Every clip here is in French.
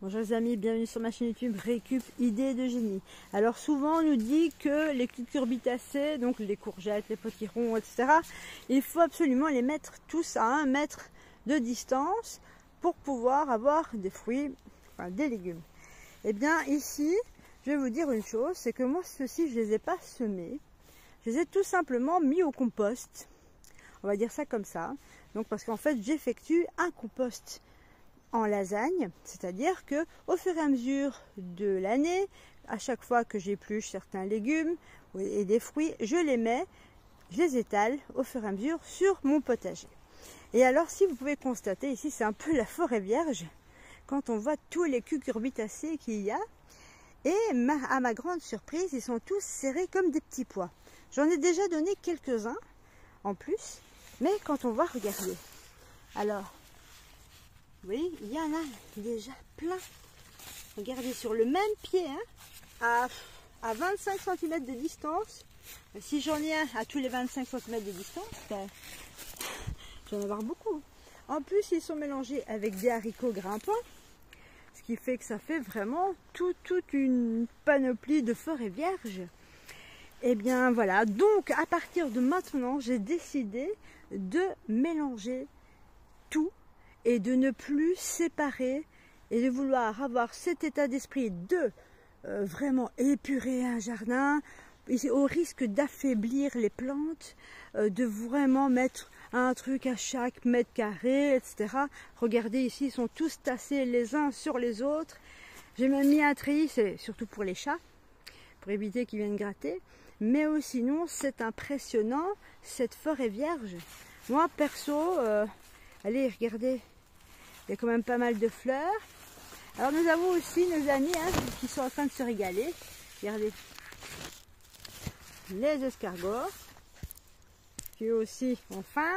Bonjour les amis, bienvenue sur ma chaîne YouTube Récup Idées de Génie. Alors souvent on nous dit que les cucurbitacées, donc les courgettes, les potirons, etc., il faut absolument les mettre tous à 1 mètre de distance pour pouvoir avoir des fruits, enfin des légumes. Et bien ici, je vais vous dire une chose, c'est que moi ceux-ci je les ai pas semés, je les ai tout simplement mis au compost. On va dire ça comme ça. Donc parce qu'en fait j'effectue un compost en lasagne, c'est-à-dire que au fur et à mesure de l'année, à chaque fois que j'épluche certains légumes et des fruits, je les étale au fur et à mesure sur mon potager. Et alors si vous pouvez constater, ici c'est un peu la forêt vierge, quand on voit tous les cucurbitacées qu'il y a, et à ma grande surprise, ils sont tous serrés comme des petits pois. J'en ai déjà donné quelques-uns en plus, mais quand on va regarder, alors oui, il y en a déjà plein. Regardez, sur le même pied, hein, à 25 cm de distance. Si j'en ai un à tous les 25 cm de distance, ben, je vais en avoir beaucoup. En plus, ils sont mélangés avec des haricots grimpants, ce qui fait que ça fait vraiment toute une panoplie de forêt vierge. Et bien voilà, donc à partir de maintenant, j'ai décidé de mélanger tout et de ne plus séparer et de vouloir avoir cet état d'esprit de vraiment épurer un jardin au risque d'affaiblir les plantes, de vraiment mettre un truc à chaque mètre carré, etc. Regardez ici, ils sont tous tassés les uns sur les autres. J'ai même mis un treillis, c'est surtout pour les chats, pour éviter qu'ils viennent gratter. Mais sinon, c'est impressionnant, cette forêt vierge. Moi, perso, allez, regardez, il y a quand même pas mal de fleurs. Alors nous avons aussi nos amis qui sont en train de se régaler. Regardez, les escargots, qui eux aussi ont faim.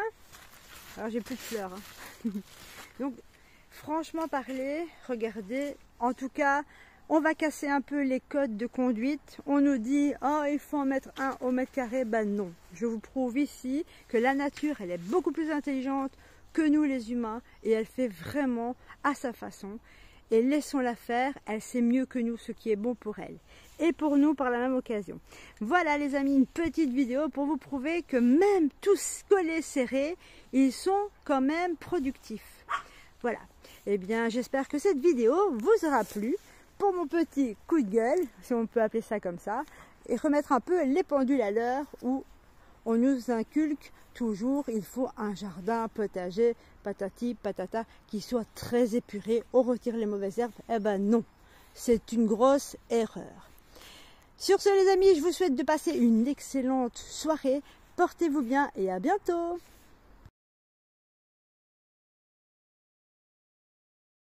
Alors j'ai plus de fleurs. Donc franchement parler, regardez, en tout cas, on va casser un peu les codes de conduite. On nous dit, oh, il faut en mettre un au mètre carré. Ben non, je vous prouve ici que la nature, elle est beaucoup plus intelligente que nous les humains et elle fait vraiment à sa façon. Et laissons-la faire, elle sait mieux que nous ce qui est bon pour elle. Et pour nous par la même occasion. Voilà les amis, une petite vidéo pour vous prouver que même tous collés serrés, ils sont quand même productifs. Voilà. Eh bien, j'espère que cette vidéo vous aura plu. Pour mon petit coup de gueule, si on peut appeler ça comme ça, et remettre un peu les pendules à l'heure où on nous inculque toujours, il faut un jardin potager, patati, patata, qui soit très épuré, on retire les mauvaises herbes. Eh ben non, c'est une grosse erreur. Sur ce les amis, je vous souhaite de passer une excellente soirée, portez-vous bien et à bientôt.